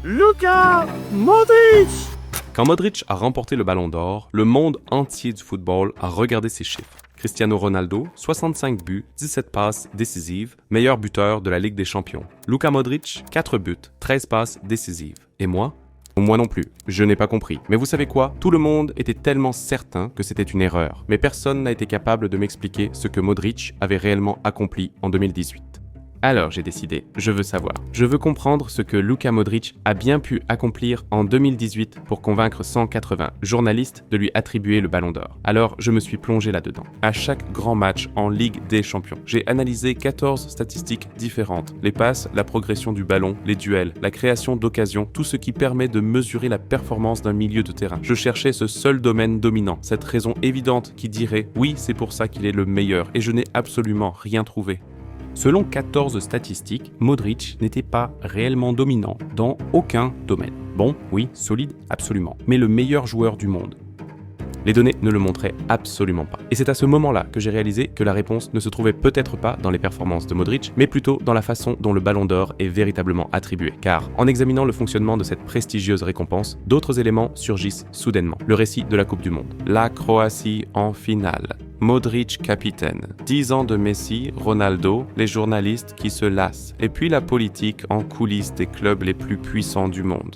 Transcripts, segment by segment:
Luka Modric! Quand Modric a remporté le Ballon d'Or, le monde entier du football a regardé ses chiffres. Cristiano Ronaldo, 65 buts, 17 passes décisives, meilleur buteur de la Ligue des Champions. Luka Modric, 4 buts, 13 passes décisives. Et moi non plus, je n'ai pas compris. Mais vous savez quoi? Tout le monde était tellement certain que c'était une erreur. Mais personne n'a été capable de m'expliquer ce que Modric avait réellement accompli en 2018. Alors j'ai décidé, je veux savoir. Je veux comprendre ce que Luka Modric a bien pu accomplir en 2018 pour convaincre 180 journalistes de lui attribuer le Ballon d'Or. Alors je me suis plongé là-dedans. À chaque grand match en Ligue des Champions, j'ai analysé 14 statistiques différentes. Les passes, la progression du ballon, les duels, la création d'occasions, tout ce qui permet de mesurer la performance d'un milieu de terrain. Je cherchais ce seul domaine dominant, cette raison évidente qui dirait « oui, c'est pour ça qu'il est le meilleur » et je n'ai absolument rien trouvé. Selon 14 statistiques, Modric n'était pas réellement dominant dans aucun domaine. Bon, oui, solide, absolument, mais le meilleur joueur du monde. Les données ne le montraient absolument pas. Et c'est à ce moment-là que j'ai réalisé que la réponse ne se trouvait peut-être pas dans les performances de Modric, mais plutôt dans la façon dont le Ballon d'Or est véritablement attribué. Car, en examinant le fonctionnement de cette prestigieuse récompense, d'autres éléments surgissent soudainement. Le récit de la Coupe du Monde. La Croatie en finale. Modric capitaine, 10 ans de Messi, Ronaldo, les journalistes qui se lassent, et puis la politique en coulisses des clubs les plus puissants du monde.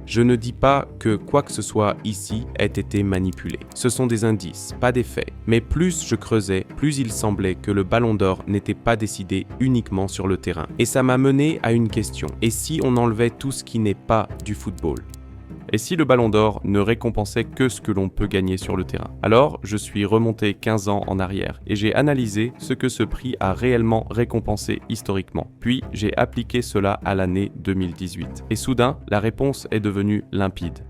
Je ne dis pas que quoi que ce soit ici ait été manipulé. Ce sont des indices, pas des faits. Mais plus je creusais, plus il semblait que le Ballon d'Or n'était pas décidé uniquement sur le terrain. Et ça m'a mené à une question. Et si on enlevait tout ce qui n'est pas du football ? Et si le Ballon d'Or ne récompensait que ce que l'on peut gagner sur le terrain? Alors, je suis remonté 15 ans en arrière et j'ai analysé ce que ce prix a réellement récompensé historiquement. Puis, j'ai appliqué cela à l'année 2018. Et soudain, la réponse est devenue limpide.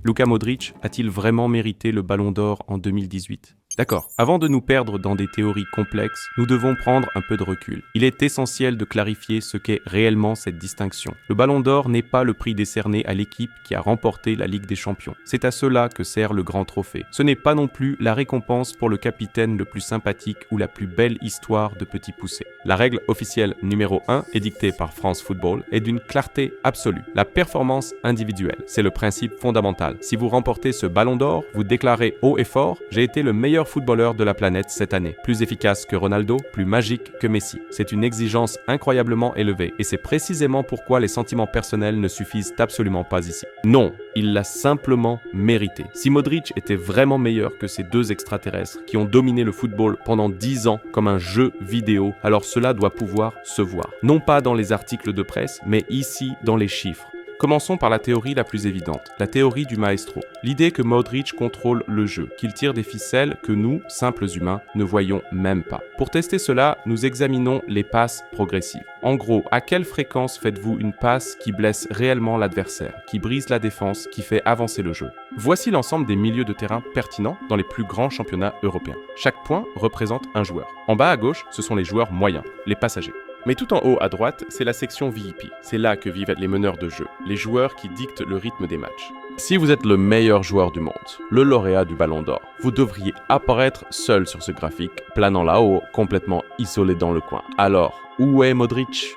Luka Modric a-t-il vraiment mérité le Ballon d'Or en 2018? D'accord, avant de nous perdre dans des théories complexes, nous devons prendre un peu de recul. Il est essentiel de clarifier ce qu'est réellement cette distinction. Le Ballon d'Or n'est pas le prix décerné à l'équipe qui a remporté la Ligue des Champions. C'est à cela que sert le grand trophée. Ce n'est pas non plus la récompense pour le capitaine le plus sympathique ou la plus belle histoire de Petit Poucet. La règle officielle numéro 1, édictée par France Football, est d'une clarté absolue. La performance individuelle, c'est le principe fondamental. Si vous remportez ce Ballon d'Or, vous déclarez haut et fort « J'ai été le meilleur footballeur de la planète cette année, plus efficace que Ronaldo, plus magique que Messi. » C'est une exigence incroyablement élevée et c'est précisément pourquoi les sentiments personnels ne suffisent absolument pas ici. Non, il l'a simplement mérité. Si Modric était vraiment meilleur que ces deux extraterrestres qui ont dominé le football pendant 10 ans comme un jeu vidéo, alors cela doit pouvoir se voir. Non pas dans les articles de presse, mais ici dans les chiffres. Commençons par la théorie la plus évidente, la théorie du maestro. L'idée que Modric contrôle le jeu, qu'il tire des ficelles que nous, simples humains, ne voyons même pas. Pour tester cela, nous examinons les passes progressives. En gros, à quelle fréquence faites-vous une passe qui blesse réellement l'adversaire, qui brise la défense, qui fait avancer le jeu? Voici l'ensemble des milieux de terrain pertinents dans les plus grands championnats européens. Chaque point représente un joueur. En bas à gauche, ce sont les joueurs moyens, les passagers. Mais tout en haut à droite, c'est la section VIP. C'est là que vivent les meneurs de jeu, les joueurs qui dictent le rythme des matchs. Si vous êtes le meilleur joueur du monde, le lauréat du Ballon d'Or, vous devriez apparaître seul sur ce graphique, planant là-haut, complètement isolé dans le coin. Alors, où est Modric?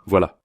Voilà.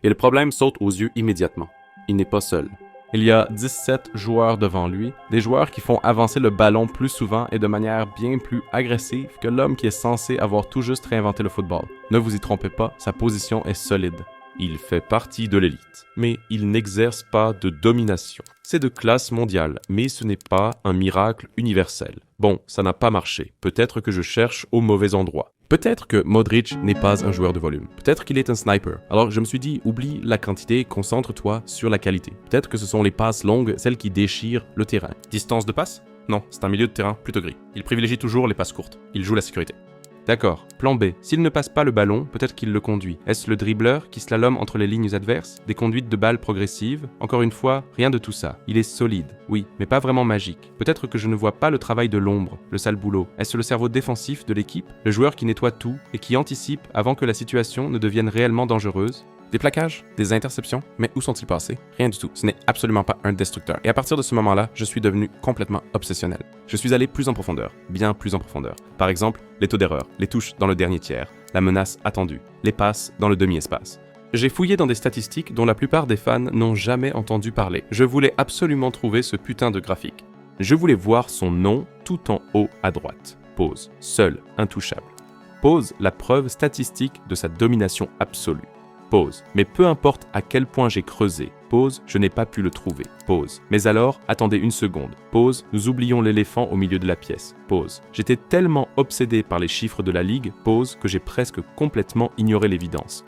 Et le problème saute aux yeux immédiatement. Il n'est pas seul. Il y a 17 joueurs devant lui, des joueurs qui font avancer le ballon plus souvent et de manière bien plus agressive que l'homme qui est censé avoir tout juste réinventé le football. Ne vous y trompez pas, sa position est solide. Il fait partie de l'élite, mais il n'exerce pas de domination. C'est de classe mondiale, mais ce n'est pas un miracle universel. Bon, ça n'a pas marché. Peut-être que je cherche au mauvais endroit. Peut-être que Modric n'est pas un joueur de volume. Peut-être qu'il est un sniper. Alors je me suis dit, oublie la quantité, concentre-toi sur la qualité. Peut-être que ce sont les passes longues, celles qui déchirent le terrain. Distance de passe? Non, c'est un milieu de terrain plutôt gris. Il privilégie toujours les passes courtes. Il joue la sécurité. D'accord. Plan B. S'il ne passe pas le ballon, peut-être qu'il le conduit. Est-ce le dribbleur qui slalome entre les lignes adverses? Des conduites de balles progressives? Encore une fois, rien de tout ça. Il est solide, oui, mais pas vraiment magique. Peut-être que je ne vois pas le travail de l'ombre, le sale boulot. Est-ce le cerveau défensif de l'équipe? Le joueur qui nettoie tout et qui anticipe avant que la situation ne devienne réellement dangereuse? Des plaquages? Des interceptions? Mais où sont-ils passés? Rien du tout. Ce n'est absolument pas un destructeur. Et à partir de ce moment-là, je suis devenu complètement obsessionnel. Je suis allé plus en profondeur, bien plus en profondeur. Par exemple, les taux d'erreur, les touches dans le dernier tiers, la menace attendue, les passes dans le demi-espace. J'ai fouillé dans des statistiques dont la plupart des fans n'ont jamais entendu parler. Je voulais absolument trouver ce putain de graphique. Je voulais voir son nom tout en haut à droite. Pause. Seul, intouchable. Pause, la preuve statistique de sa domination absolue. Pause. Mais peu importe à quel point j'ai creusé. Pause, je n'ai pas pu le trouver. Pause. Mais alors, attendez une seconde. Pause, nous oublions l'éléphant au milieu de la pièce. Pause. J'étais tellement obsédé par les chiffres de la Ligue, pause, que j'ai presque complètement ignoré l'évidence.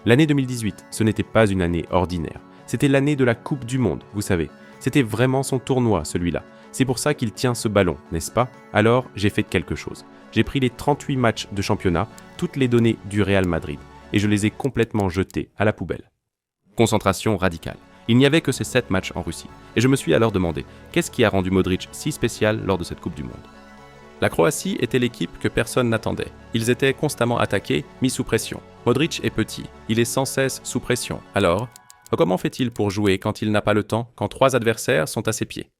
L'année 2018, ce n'était pas une année ordinaire. C'était l'année de la Coupe du Monde, vous savez. C'était vraiment son tournoi, celui-là. C'est pour ça qu'il tient ce ballon, n'est-ce pas? Alors, j'ai fait quelque chose. J'ai pris les 38 matchs de championnat, toutes les données du Real Madrid, et je les ai complètement jetés à la poubelle. Concentration radicale. Il n'y avait que ces 7 matchs en Russie. Et je me suis alors demandé, qu'est-ce qui a rendu Modric si spécial lors de cette Coupe du Monde? La Croatie était l'équipe que personne n'attendait. Ils étaient constamment attaqués, mis sous pression. Modric est petit, il est sans cesse sous pression. Alors, comment fait-il pour jouer quand il n'a pas le temps, quand 3 adversaires sont à ses pieds?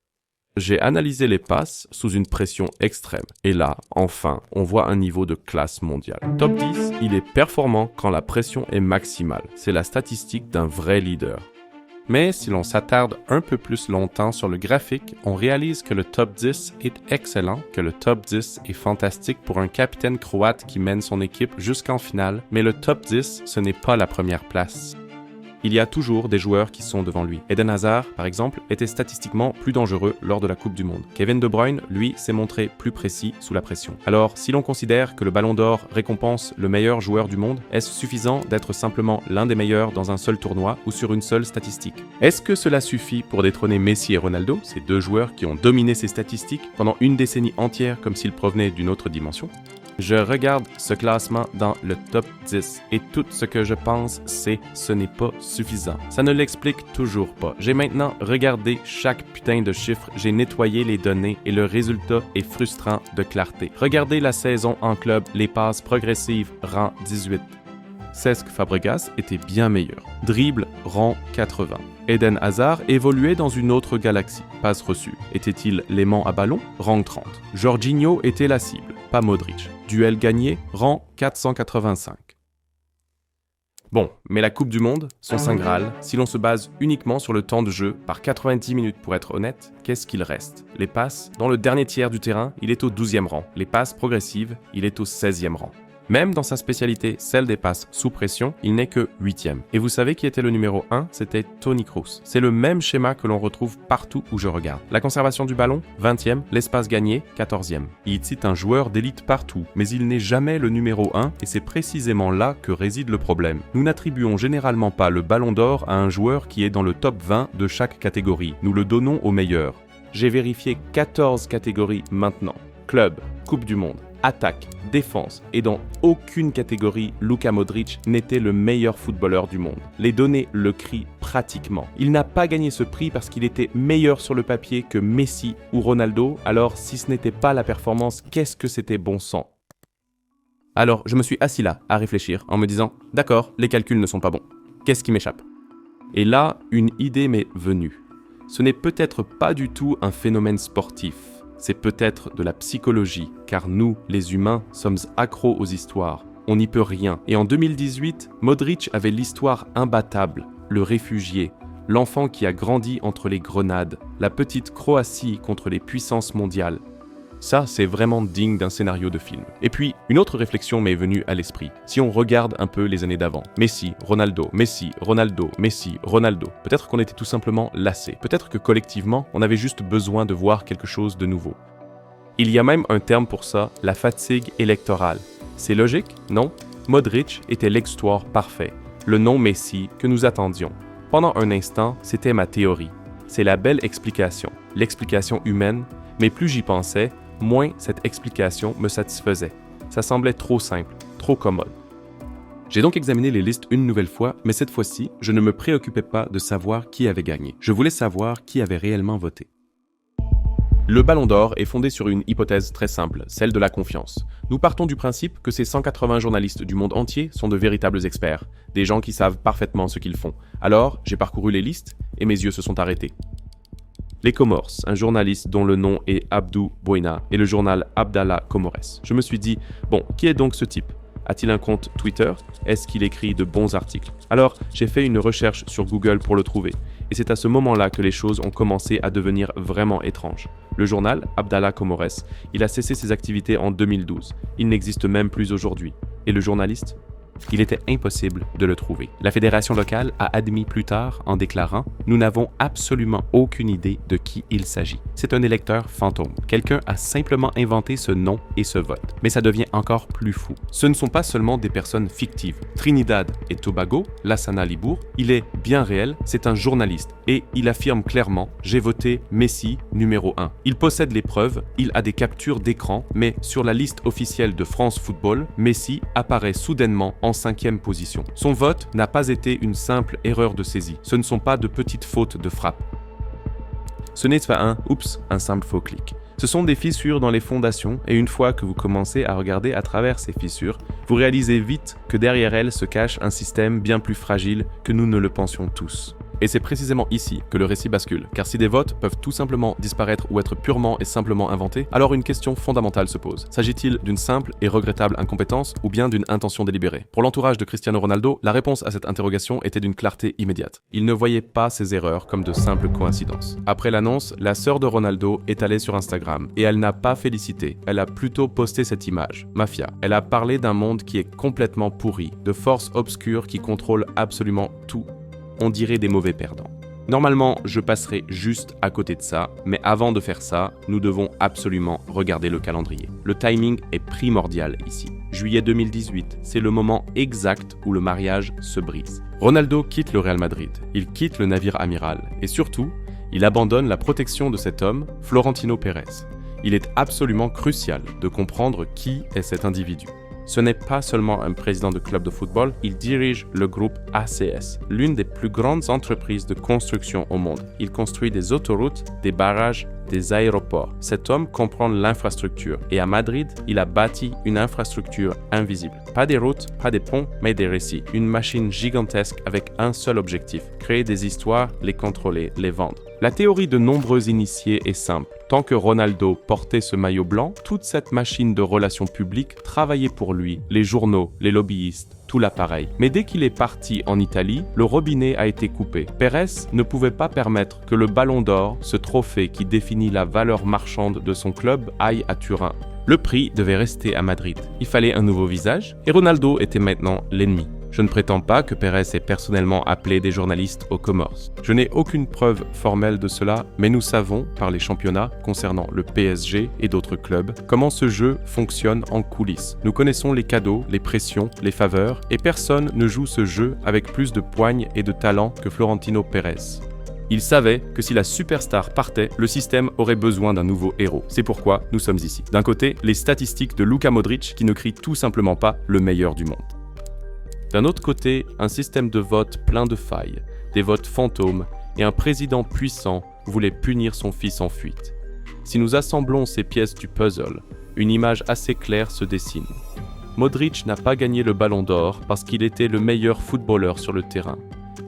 J'ai analysé les passes sous une pression extrême. Et là, enfin, on voit un niveau de classe mondiale. Top 10, il est performant quand la pression est maximale. C'est la statistique d'un vrai leader. Mais si l'on s'attarde un peu plus longtemps sur le graphique, on réalise que le top 10 est excellent, que le top 10 est fantastique pour un capitaine croate qui mène son équipe jusqu'en finale, mais le top 10, ce n'est pas la première place. Il y a toujours des joueurs qui sont devant lui. Eden Hazard, par exemple, était statistiquement plus dangereux lors de la Coupe du Monde. Kevin De Bruyne, lui, s'est montré plus précis sous la pression. Alors, si l'on considère que le Ballon d'Or récompense le meilleur joueur du monde, est-ce suffisant d'être simplement l'un des meilleurs dans un seul tournoi ou sur une seule statistique? Est-ce que cela suffit pour détrôner Messi et Ronaldo, ces deux joueurs qui ont dominé ces statistiques pendant une décennie entière comme s'ils provenaient d'une autre dimension? Je regarde ce classement dans le top 10 et tout ce que je pense, c'est ce n'est pas suffisant. Ça ne l'explique toujours pas. J'ai maintenant regardé chaque putain de chiffre, j'ai nettoyé les données et le résultat est frustrant de clarté. Regardez la saison en club, les passes progressives, rang 18. Cesc Fabregas était bien meilleur. Dribble, rang 80. Eden Hazard évoluait dans une autre galaxie. Passe reçue. Était-il l'aimant à ballon? Rang 30. Jorginho était la cible, pas Modric. Duel gagné, rang 485. Bon, mais la Coupe du Monde, son Saint Graal, si l'on se base uniquement sur le temps de jeu, par 90 minutes pour être honnête, qu'est-ce qu'il reste? Les passes, dans le dernier tiers du terrain, il est au 12e rang. Les passes progressives, il est au 16e rang. Même dans sa spécialité, celle des passes sous pression, il n'est que 8e. Et vous savez qui était le numéro 1? C'était Toni Kroos. C'est le même schéma que l'on retrouve partout où je regarde. La conservation du ballon, 20e. L'espace gagné, 14e. Il cite un joueur d'élite partout, mais il n'est jamais le numéro 1 et c'est précisément là que réside le problème. Nous n'attribuons généralement pas le ballon d'or à un joueur qui est dans le top 20 de chaque catégorie. Nous le donnons au meilleur. J'ai vérifié 14 catégories maintenant. Club, Coupe du Monde, attaque, défense, et dans aucune catégorie, Luka Modric n'était le meilleur footballeur du monde. Les données le crient pratiquement. Il n'a pas gagné ce prix parce qu'il était meilleur sur le papier que Messi ou Ronaldo, alors si ce n'était pas la performance, qu'est-ce que c'était bon sang? Alors, je me suis assis là, à réfléchir, en me disant « D'accord, les calculs ne sont pas bons. Qu'est-ce qui m'échappe ?» Et là, une idée m'est venue. Ce n'est peut-être pas du tout un phénomène sportif. C'est peut-être de la psychologie, car nous, les humains, sommes accros aux histoires. On n'y peut rien. Et en 2018, Modric avait l'histoire imbattable, le réfugié, l'enfant qui a grandi entre les grenades, la petite Croatie contre les puissances mondiales. Ça, c'est vraiment digne d'un scénario de film. Et puis, une autre réflexion m'est venue à l'esprit. Si on regarde un peu les années d'avant, Messi, Ronaldo, Messi, Ronaldo, Messi, Ronaldo, peut-être qu'on était tout simplement lassés. Peut-être que collectivement, on avait juste besoin de voir quelque chose de nouveau. Il y a même un terme pour ça, la fatigue électorale. C'est logique, non? Modric était l'exutoire parfait, le non Messi que nous attendions. Pendant un instant, c'était ma théorie. C'est la belle explication, l'explication humaine, mais plus j'y pensais, moins cette explication me satisfaisait. Ça semblait trop simple, trop commode. J'ai donc examiné les listes une nouvelle fois, mais cette fois-ci, je ne me préoccupais pas de savoir qui avait gagné. Je voulais savoir qui avait réellement voté. Le Ballon d'Or est fondé sur une hypothèse très simple, celle de la confiance. Nous partons du principe que ces 180 journalistes du monde entier sont de véritables experts, des gens qui savent parfaitement ce qu'ils font. Alors, j'ai parcouru les listes et mes yeux se sont arrêtés. Les Comores, un journaliste dont le nom est Abdou Boina et le journal Abdallah Comores. Je me suis dit, bon, qui est donc ce type? A-t-il un compte Twitter? Est-ce qu'il écrit de bons articles? Alors, j'ai fait une recherche sur Google pour le trouver. Et c'est à ce moment-là que les choses ont commencé à devenir vraiment étranges. Le journal, Abdallah Comores, il a cessé ses activités en 2012. Il n'existe même plus aujourd'hui. Et le journaliste? Il était impossible de le trouver. La fédération locale a admis plus tard en déclarant « Nous n'avons absolument aucune idée de qui il s'agit. C'est un électeur fantôme. Quelqu'un a simplement inventé ce nom et ce vote. » Mais ça devient encore plus fou. Ce ne sont pas seulement des personnes fictives. Trinidad et Tobago, Lassana Libour, il est bien réel, c'est un journaliste. Et il affirme clairement « J'ai voté Messi numéro 1 ». Il possède les preuves, il a des captures d'écran, mais sur la liste officielle de France Football, Messi apparaît soudainement en 5e position. Son vote n'a pas été une simple erreur de saisie. Ce ne sont pas de petites fautes de frappe. Ce n'est pas un simple faux clic. Ce sont des fissures dans les fondations et une fois que vous commencez à regarder à travers ces fissures, vous réalisez vite que derrière elles se cache un système bien plus fragile que nous ne le pensions tous. Et c'est précisément ici que le récit bascule, car si des votes peuvent tout simplement disparaître ou être purement et simplement inventés, alors une question fondamentale se pose. S'agit-il d'une simple et regrettable incompétence ou bien d'une intention délibérée? Pour l'entourage de Cristiano Ronaldo, la réponse à cette interrogation était d'une clarté immédiate. Il ne voyait pas ces erreurs comme de simples coïncidences. Après l'annonce, la sœur de Ronaldo est allée sur Instagram et elle n'a pas félicité, elle a plutôt posté cette image, Mafia. Elle a parlé d'un monde qui est complètement pourri, de forces obscures qui contrôlent absolument tout. On dirait des mauvais perdants. Normalement, je passerai juste à côté de ça, mais avant de faire ça, nous devons absolument regarder le calendrier. Le timing est primordial ici. Juillet 2018, c'est le moment exact où le mariage se brise. Ronaldo quitte le Real Madrid, il quitte le navire amiral, et surtout, il abandonne la protection de cet homme, Florentino Pérez. Il est absolument crucial de comprendre qui est cet individu. Ce n'est pas seulement un président de club de football, il dirige le groupe ACS, l'une des plus grandes entreprises de construction au monde. Il construit des autoroutes, des barrages, des aéroports. Cet homme comprend l'infrastructure et à Madrid, il a bâti une infrastructure invisible. Pas des routes, pas des ponts, mais des récits. Une machine gigantesque avec un seul objectif, créer des histoires, les contrôler, les vendre. La théorie de nombreux initiés est simple. Tant que Ronaldo portait ce maillot blanc, toute cette machine de relations publiques travaillait pour lui, les journaux, les lobbyistes, tout l'appareil. Mais dès qu'il est parti en Italie, le robinet a été coupé. Pérez ne pouvait pas permettre que le Ballon d'Or, ce trophée qui définit la valeur marchande de son club, aille à Turin. Le prix devait rester à Madrid. Il fallait un nouveau visage et Ronaldo était maintenant l'ennemi. Je ne prétends pas que Pérez ait personnellement appelé des journalistes aux Comores. Je n'ai aucune preuve formelle de cela, mais nous savons, par les championnats concernant le PSG et d'autres clubs, comment ce jeu fonctionne en coulisses. Nous connaissons les cadeaux, les pressions, les faveurs, et personne ne joue ce jeu avec plus de poigne et de talent que Florentino Pérez. Il savait que si la superstar partait, le système aurait besoin d'un nouveau héros. C'est pourquoi nous sommes ici. D'un côté, les statistiques de Luka Modric qui ne crient tout simplement pas le meilleur du monde. D'un autre côté, un système de vote plein de failles, des votes fantômes et un président puissant voulait punir son fils en fuite. Si nous assemblons ces pièces du puzzle, une image assez claire se dessine. Modric n'a pas gagné le Ballon d'Or parce qu'il était le meilleur footballeur sur le terrain.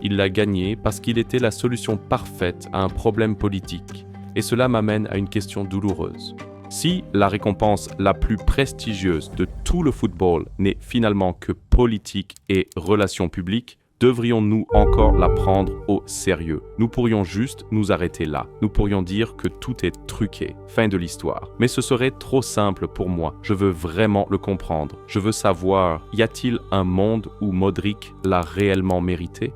Il l'a gagné parce qu'il était la solution parfaite à un problème politique. Et cela m'amène à une question douloureuse. Si la récompense la plus prestigieuse de tout le football n'est finalement que politique et relations publiques, devrions-nous encore la prendre au sérieux? Nous pourrions juste nous arrêter là. Nous pourrions dire que tout est truqué. Fin de l'histoire. Mais ce serait trop simple pour moi. Je veux vraiment le comprendre. Je veux savoir, y a-t-il un monde où Modric l'a réellement mérité?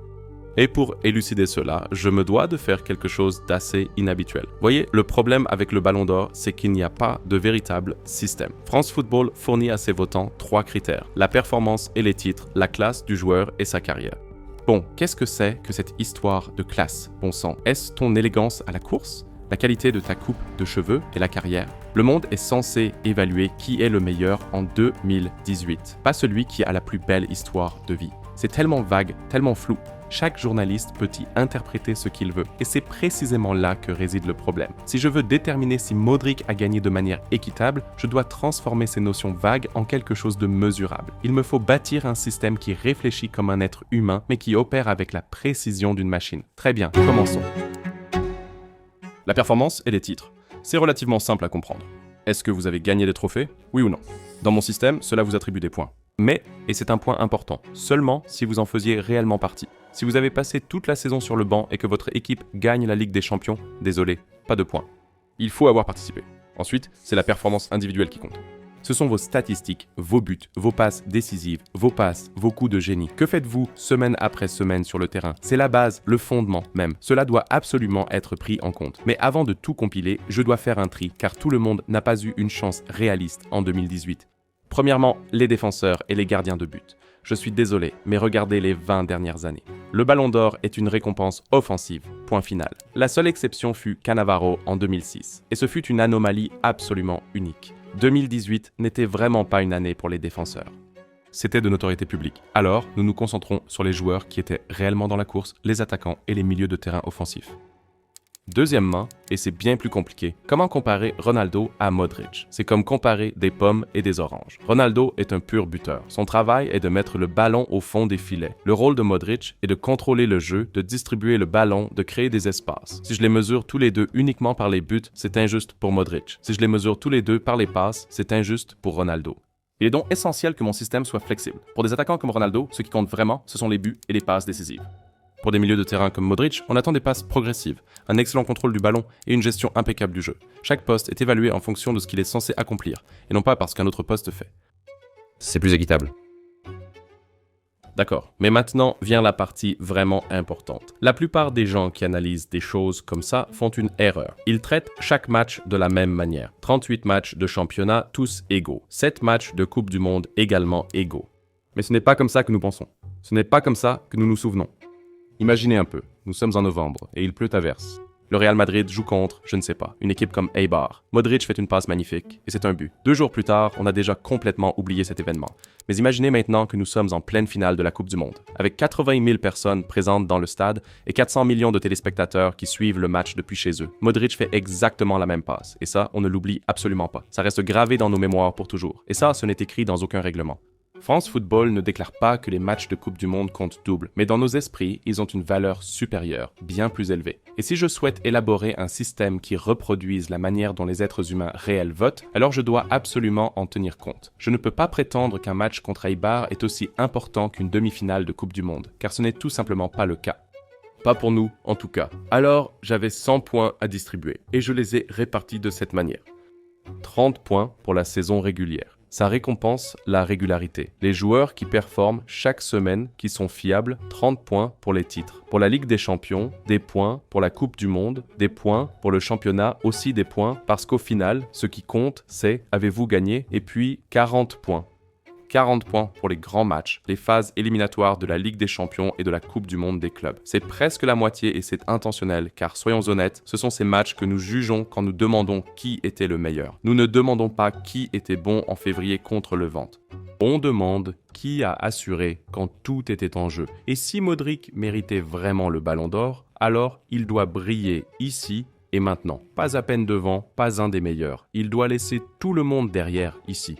Et pour élucider cela, je me dois de faire quelque chose d'assez inhabituel. Voyez, le problème avec le Ballon d'Or, c'est qu'il n'y a pas de véritable système. France Football fournit à ses votants 3 critères: la performance et les titres, la classe du joueur et sa carrière. Bon, qu'est-ce que c'est que cette histoire de classe, bon sang? Est-ce ton élégance à la course? La qualité de ta coupe de cheveux et la carrière? Le monde est censé évaluer qui est le meilleur en 2018, pas celui qui a la plus belle histoire de vie. C'est tellement vague, tellement flou. Chaque journaliste peut y interpréter ce qu'il veut, et c'est précisément là que réside le problème. Si je veux déterminer si Modric a gagné de manière équitable, je dois transformer ces notions vagues en quelque chose de mesurable. Il me faut bâtir un système qui réfléchit comme un être humain, mais qui opère avec la précision d'une machine. Très bien, commençons. La performance et les titres. C'est relativement simple à comprendre. Est-ce que vous avez gagné des trophées? Oui ou non? Dans mon système, cela vous attribue des points. Mais, et c'est un point important, seulement si vous en faisiez réellement partie. Si vous avez passé toute la saison sur le banc et que votre équipe gagne la Ligue des Champions, désolé, pas de points. Il faut avoir participé. Ensuite, c'est la performance individuelle qui compte. Ce sont vos statistiques, vos buts, vos passes décisives, vos passes, vos coups de génie. Que faites-vous semaine après semaine sur le terrain? C'est la base, le fondement même. Cela doit absolument être pris en compte. Mais avant de tout compiler, je dois faire un tri, car tout le monde n'a pas eu une chance réaliste en 2018. Premièrement, les défenseurs et les gardiens de but. Je suis désolé, mais regardez les 20 dernières années. Le Ballon d'Or est une récompense offensive, point final. La seule exception fut Cannavaro en 2006, et ce fut une anomalie absolument unique. 2018 n'était vraiment pas une année pour les défenseurs. C'était de notoriété publique. Alors, nous nous concentrons sur les joueurs qui étaient réellement dans la course, les attaquants et les milieux de terrain offensifs. Deuxièmement, et c'est bien plus compliqué, comment comparer Ronaldo à Modric? C'est comme comparer des pommes et des oranges. Ronaldo est un pur buteur. Son travail est de mettre le ballon au fond des filets. Le rôle de Modric est de contrôler le jeu, de distribuer le ballon, de créer des espaces. Si je les mesure tous les deux uniquement par les buts, c'est injuste pour Modric. Si je les mesure tous les deux par les passes, c'est injuste pour Ronaldo. Il est donc essentiel que mon système soit flexible. Pour des attaquants comme Ronaldo, ce qui compte vraiment, ce sont les buts et les passes décisives. Pour des milieux de terrain comme Modric, on attend des passes progressives, un excellent contrôle du ballon et une gestion impeccable du jeu. Chaque poste est évalué en fonction de ce qu'il est censé accomplir, et non pas parce qu'un autre poste fait. C'est plus équitable. D'accord, mais maintenant vient la partie vraiment importante. La plupart des gens qui analysent des choses comme ça font une erreur. Ils traitent chaque match de la même manière. 38 matchs de championnat, tous égaux. 7 matchs de Coupe du Monde, également égaux. Mais ce n'est pas comme ça que nous pensons. Ce n'est pas comme ça que nous nous souvenons. Imaginez un peu, nous sommes en novembre et il pleut à verse. Le Real Madrid joue contre, je ne sais pas, une équipe comme Eibar. Modric fait une passe magnifique et c'est un but. 2 jours plus tard, on a déjà complètement oublié cet événement. Mais imaginez maintenant que nous sommes en pleine finale de la Coupe du Monde, avec 80 000 personnes présentes dans le stade et 400 millions de téléspectateurs qui suivent le match depuis chez eux. Modric fait exactement la même passe et ça, on ne l'oublie absolument pas. Ça reste gravé dans nos mémoires pour toujours. Et ça, ce n'est écrit dans aucun règlement. France Football ne déclare pas que les matchs de Coupe du Monde comptent double, mais dans nos esprits, ils ont une valeur supérieure, bien plus élevée. Et si je souhaite élaborer un système qui reproduise la manière dont les êtres humains réels votent, alors je dois absolument en tenir compte. Je ne peux pas prétendre qu'un match contre Eibar est aussi important qu'une demi-finale de Coupe du Monde, car ce n'est tout simplement pas le cas. Pas pour nous, en tout cas. Alors, j'avais 100 points à distribuer, et je les ai répartis de cette manière. 30 points pour la saison régulière. Ça récompense la régularité. Les joueurs qui performent chaque semaine, qui sont fiables, 30 points pour les titres. Pour la Ligue des Champions, des points pour la Coupe du Monde, des points pour le championnat, aussi des points, parce qu'au final, ce qui compte, c'est avez-vous gagné, et puis 40 points. 40 points pour les grands matchs, les phases éliminatoires de la Ligue des Champions et de la Coupe du Monde des clubs. C'est presque la moitié et c'est intentionnel, car soyons honnêtes, ce sont ces matchs que nous jugeons quand nous demandons qui était le meilleur. Nous ne demandons pas qui était bon en février contre le Levante. On demande qui a assuré quand tout était en jeu. Et si Modric méritait vraiment le Ballon d'Or, alors il doit briller ici et maintenant. Pas à peine devant, pas un des meilleurs. Il doit laisser tout le monde derrière ici.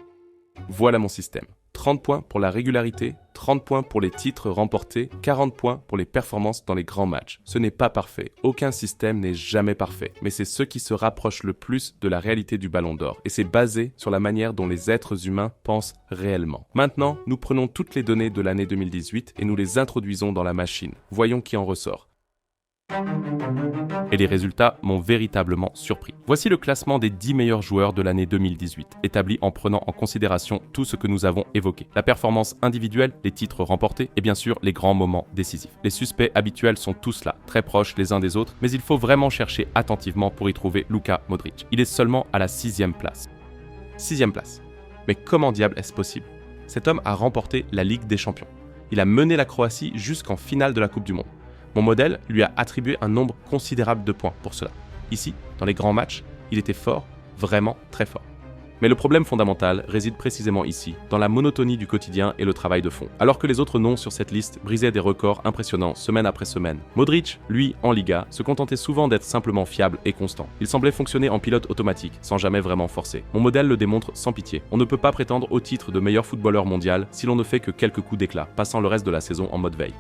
Voilà mon système. 30 points pour la régularité, 30 points pour les titres remportés, 40 points pour les performances dans les grands matchs. Ce n'est pas parfait, aucun système n'est jamais parfait, mais c'est ce qui se rapproche le plus de la réalité du Ballon d'Or, et c'est basé sur la manière dont les êtres humains pensent réellement. Maintenant, nous prenons toutes les données de l'année 2018 et nous les introduisons dans la machine. Voyons qui en ressort. Et les résultats m'ont véritablement surpris. Voici le classement des 10 meilleurs joueurs de l'année 2018, établi en prenant en considération tout ce que nous avons évoqué. La performance individuelle, les titres remportés et bien sûr les grands moments décisifs. Les suspects habituels sont tous là, très proches les uns des autres, mais il faut vraiment chercher attentivement pour y trouver Luka Modric. Il est seulement à la 6e place. 6e place. Mais comment diable est-ce possible? Cet homme a remporté la Ligue des Champions. Il a mené la Croatie jusqu'en finale de la Coupe du Monde. Mon modèle lui a attribué un nombre considérable de points pour cela. Ici, dans les grands matchs, il était fort, vraiment très fort. Mais le problème fondamental réside précisément ici, dans la monotonie du quotidien et le travail de fond. Alors que les autres noms sur cette liste brisaient des records impressionnants semaine après semaine, Modric, lui, en Liga, se contentait souvent d'être simplement fiable et constant. Il semblait fonctionner en pilote automatique, sans jamais vraiment forcer. Mon modèle le démontre sans pitié. On ne peut pas prétendre au titre de meilleur footballeur mondial si l'on ne fait que quelques coups d'éclat, passant le reste de la saison en mode veille.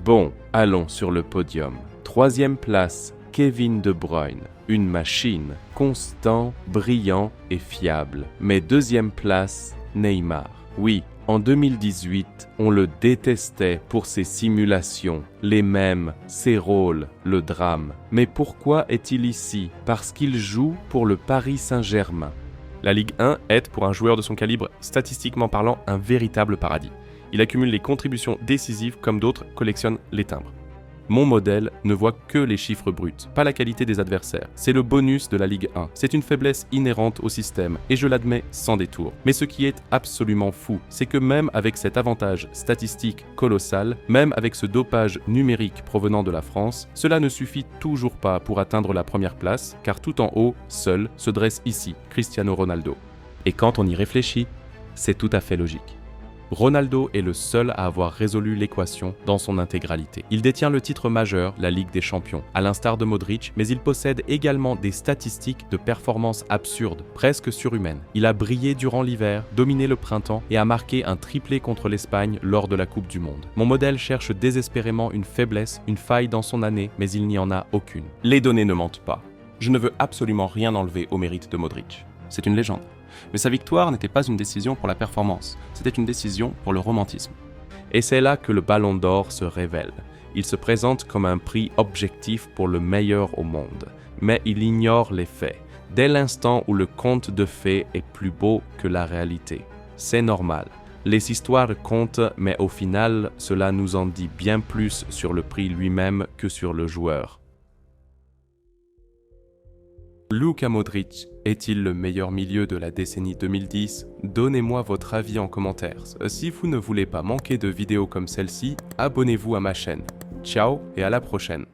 Bon, allons sur le podium. 3e place, Kevin De Bruyne. Une machine, constant, brillant et fiable. Mais 2e place, Neymar. Oui, en 2018, on le détestait pour ses simulations, les mèmes, ses rôles, le drame. Mais pourquoi est-il ici? Parce qu'il joue pour le Paris Saint-Germain. La Ligue 1 est, pour un joueur de son calibre, statistiquement parlant, un véritable paradis. Il accumule les contributions décisives comme d'autres collectionnent les timbres. Mon modèle ne voit que les chiffres bruts, pas la qualité des adversaires. C'est le bonus de la Ligue 1. C'est une faiblesse inhérente au système, et je l'admets sans détour. Mais ce qui est absolument fou, c'est que même avec cet avantage statistique colossal, même avec ce dopage numérique provenant de la France, cela ne suffit toujours pas pour atteindre la première place, car tout en haut, seul, se dresse ici Cristiano Ronaldo. Et quand on y réfléchit, c'est tout à fait logique. Ronaldo est le seul à avoir résolu l'équation dans son intégralité. Il détient le titre majeur, la Ligue des Champions, à l'instar de Modric, mais il possède également des statistiques de performance absurdes, presque surhumaines. Il a brillé durant l'hiver, dominé le printemps et a marqué un triplé contre l'Espagne lors de la Coupe du Monde. Mon modèle cherche désespérément une faiblesse, une faille dans son année, mais il n'y en a aucune. Les données ne mentent pas. Je ne veux absolument rien enlever au mérite de Modric. C'est une légende. Mais sa victoire n'était pas une décision pour la performance, c'était une décision pour le romantisme. Et c'est là que le Ballon d'Or se révèle. Il se présente comme un prix objectif pour le meilleur au monde, mais il ignore les faits, dès l'instant où le conte de fées est plus beau que la réalité. C'est normal. Les histoires comptent, mais au final, cela nous en dit bien plus sur le prix lui-même que sur le joueur. Luka Modric est-il le meilleur milieu de la décennie 2010? Donnez-moi votre avis en commentaire. Si vous ne voulez pas manquer de vidéos comme celle-ci, abonnez-vous à ma chaîne. Ciao et à la prochaine.